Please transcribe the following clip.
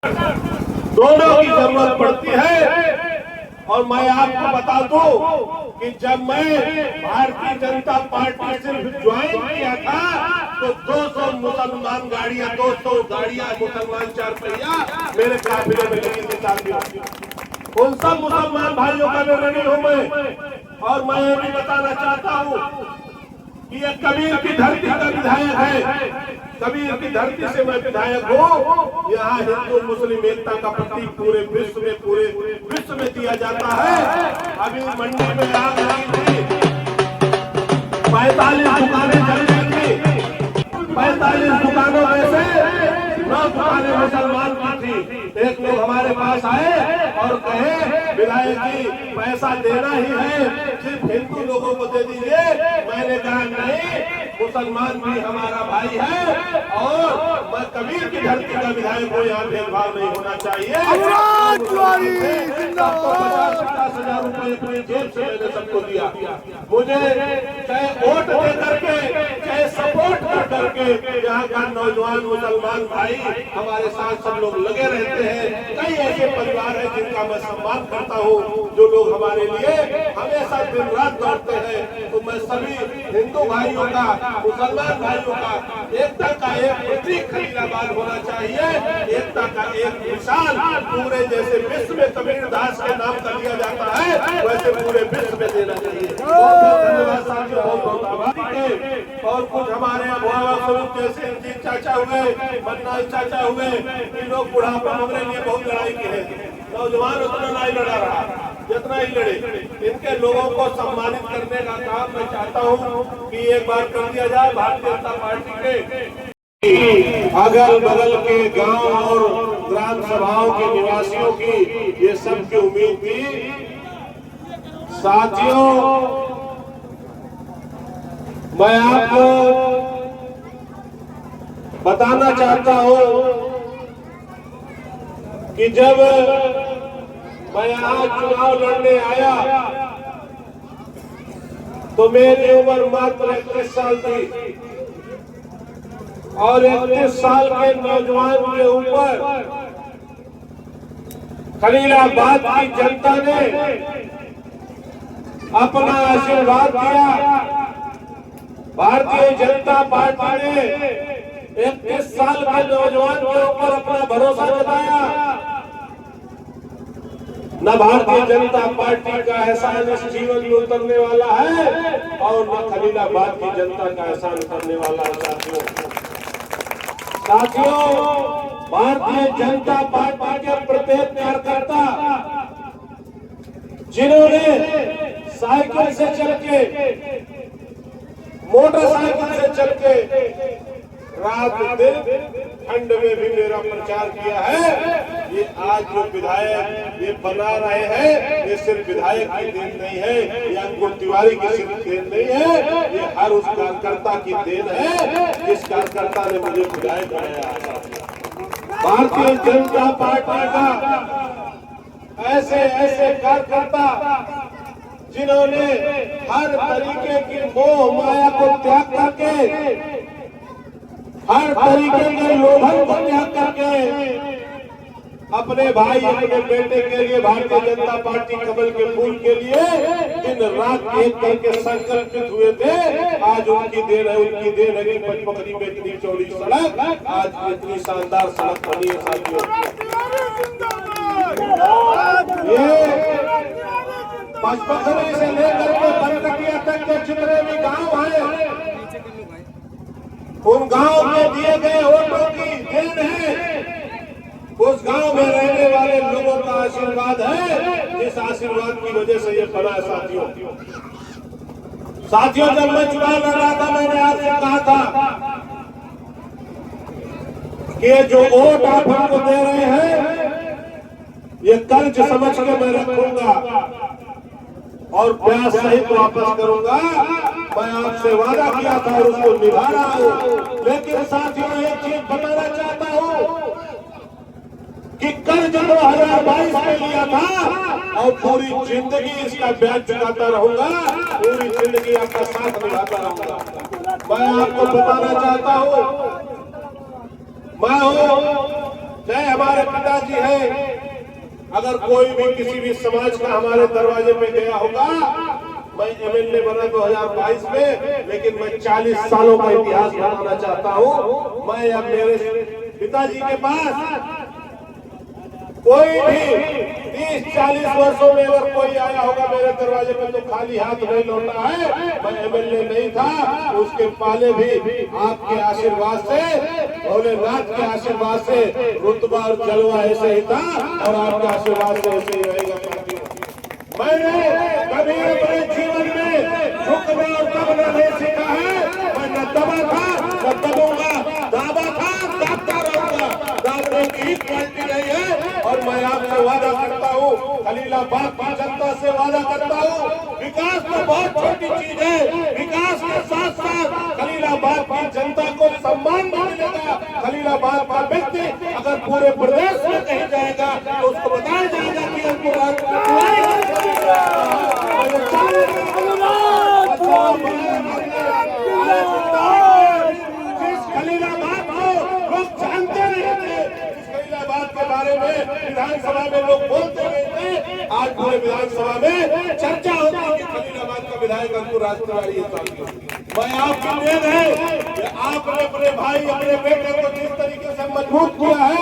दोनों की जरूरत पड़ती है। और मैं आपको बता दूं कि जब मैं भारतीय जनता पार्टी सिर्फ ज्वाइन किया था तो 200 मुसलमान गाड़ियां, 200 गाड़ियां मुसलमान चार पहिया मेरे काफिले में लगी थी साथियों। उन सब मुसलमान भाइयों का मैं ऋणी हूं मैं। और मैं ये भी बताना चाहता हूं कि ये कबीर की धरती का विधायक है। कबीर की धरती से मैं विधायक हूँ। यहाँ हिंदू मुस्लिम एकता का प्रतीक पूरे विश्व में दिया जाता है। अभी मंडी में आग लगी थी, 45 दुकानें जल गई थी। 45 दुकानों में से 9 दुकानें मुसलमान की थी। एक लोग हमारे पास आए और कहे विधायक जी पैसा देना ही है, सिर्फ हिंदू लोगों को दे दीजिए। मैंने कहा नहीं, मुसलमान भी हमारा भाई है और मैं कबीर की धरती का विधायक हूँ, यहाँ भेदभाव नहीं होना चाहिए। 50,000 रुपए अपनी जेब से मैंने सबको दिया। मुझे चाहे वोट दे करके चाहे सपोर्ट कर करके यहाँ का नौजवान मुसलमान भाई हमारे साथ सब लोग लगे रहते हैं। कई ऐसे परिवार हैं जिनका मैं सम्मान करता हूँ, जो लोग हमारे लिए हमेशा दिन रात दौड़ते हैं। तो मैं सभी हिंदू भाइयों का, मुसलमान भाइयों का एकता का एक प्रतीक खलीलाबाद होना चाहिए। एकता का एक मिसाल पूरे जैसे विश्व में कबीर दास के नाम का दिया जाता है, वैसे पूरे विश्व में देना चाहिए। धन्यवाद साथियों, बहुत आभार। और कुछ हमारे अभिभावक स्वरूप जैसे रंजीत चाचा हुए, मन्नाल चाचा हुए, इन लोग बुढ़ापा हमारे लिए बहुत लड़ाई की है। नौजवान उतना नहीं लड़ा रहा जितना ही लड़े। इनके लोगों को सम्मानित करने का काम मैं चाहता हूँ कि एक बार कर दिया जाए। भारतीय जनता पार्टी के अगल बगल के गांव और ग्राम सभाओं के निवासियों की ये सबकी उम्मीद थी। साथियों, मैं आपको बताना चाहता हूं कि जब मैं यहाँ चुनाव लड़ने आया तो मेरी उम्र मात्र 31 साल थी और 31 साल के नौजवान के ऊपर खलीलाबाद की जनता ने अपना आशीर्वाद दिया। भारतीय जनता पार्टी ने 31 साल के नौजवान के ऊपर अपना भरोसा जताया। न भारतीय जनता पार्टी का एहसान इस जीवन में उतरने वाला है और न खलीलाबाद की जनता का एहसान उतरने वाला है। साथियों, भारतीय जनता पार्टी के प्रत्येक कार्यकर्ता जिन्होंने साइकिल से चल के, मोटरसाइकिल से चल के रात दिन ठंड में भी मेरा प्रचार किया है, ये आज जो विधायक ये बना रहे हैं, ये सिर्फ विधायक की देन नहीं है, या अंकुर तिवारी की सिर्फ देन नहीं है, ये हर उस कार्यकर्ता की देन है जिस कार्यकर्ता ने मुझे विधायक बनाया। भारतीय जनता पार्टी का ऐसे ऐसे कार्यकर्ता जिन्होंने हर तरीके की मोह माया को त्याग करके, हर तरीके के लोभन को त्याग करके अपने भाई अपने बेटे के लिए, भारतीय जनता पार्टी कमल के फूल के लिए दिन रात एक करके संकल्पित हुए थे। आज उनकी देन है, उनकी देन है कि पचमढ़ी में इतनी चौड़ी सड़क, आज इतनी शानदार सड़क बनी है। साथियों, ये पचमढ़ी से लेकर के बनकटिया तक के जितने भी गांव हैं, उन गांव में दिए गए वोटों की देन है। उस गांव में रहने वाले लोगों का आशीर्वाद है, जिस आशीर्वाद की वजह से ये बना है। साथियों, जब मैं चुनाव लड़ रहा था मैंने आपसे कहा था कि जो वोट आप हमको दे रहे हैं ये कर्ज समझ के मैं रखूंगा और ब्याज सहित वापस करूंगा। मैं आपसे वादा किया था और उसको निभा रहा हूं। लेकिन साथियों, एक चीज बताना चाहता हूं कि कर्ज 2022 में लिया था और पूरी जिंदगी इसका ब्याज चुकाता रहूंगा, पूरी जिंदगी आपका साथ निभाता रहूंगा। मैं आपको बताना चाहता हूं, मैं हूं चाहे हमारे पिताजी हैं, अगर कोई भी किसी भी समाज का हमारे दरवाजे पे गया होगा, मैं एमएलए बना 2022 में, लेकिन मैं 40 सालों का इतिहास बनाना चाहता हूं। मैं अब मेरे पिताजी के पास कोई भी 30-40 वर्षों में अगर कोई आया होगा मेरे दरवाजे पे तो खाली हाथ नहीं लौटा है। मैं एमएलए नहीं था, उसके पहले भी आपके आशीर्वाद से, भोलेनाथ के आशीर्वाद से रुतबा और जलवा ऐसे ही था और आपके आशीर्वाद से ऐसे ही रहेगा। मैंने कभी अपने जीवन में झुकना और दबना नहीं सीखा है। मैं न दबा था न दबूंगा, दावा था दाबता रहूंगा। दाबने की क्वालिटी नहीं है। और मैं आपसे वादा करता हूँ, खलीलाबाद की जनता से वादा करता हूँ, विकास तो बहुत छोटी चीज है, विकास के साथ साथ खलीलाबाद की जनता को सम्मान भी मिलेगा। खलीलाबाद का व्यक्ति अगर पूरे प्रदेश में कहीं जाएगा तो उसको बताया जाएगा कि खलीलाबाद को लोग जानते नहीं थे, इस खलीलाबाद के बारे में विधानसभा में लोग बोलते नहीं थे, आज पूरे विधानसभा में चर्चा होती है कि खलीलाबाद का विधायक अंकुर राज तिवारी है। मैं आपकी उम्मीद है कि आपने अपने भाई अपने बेटे को जिस तरीके से मजबूत किया है,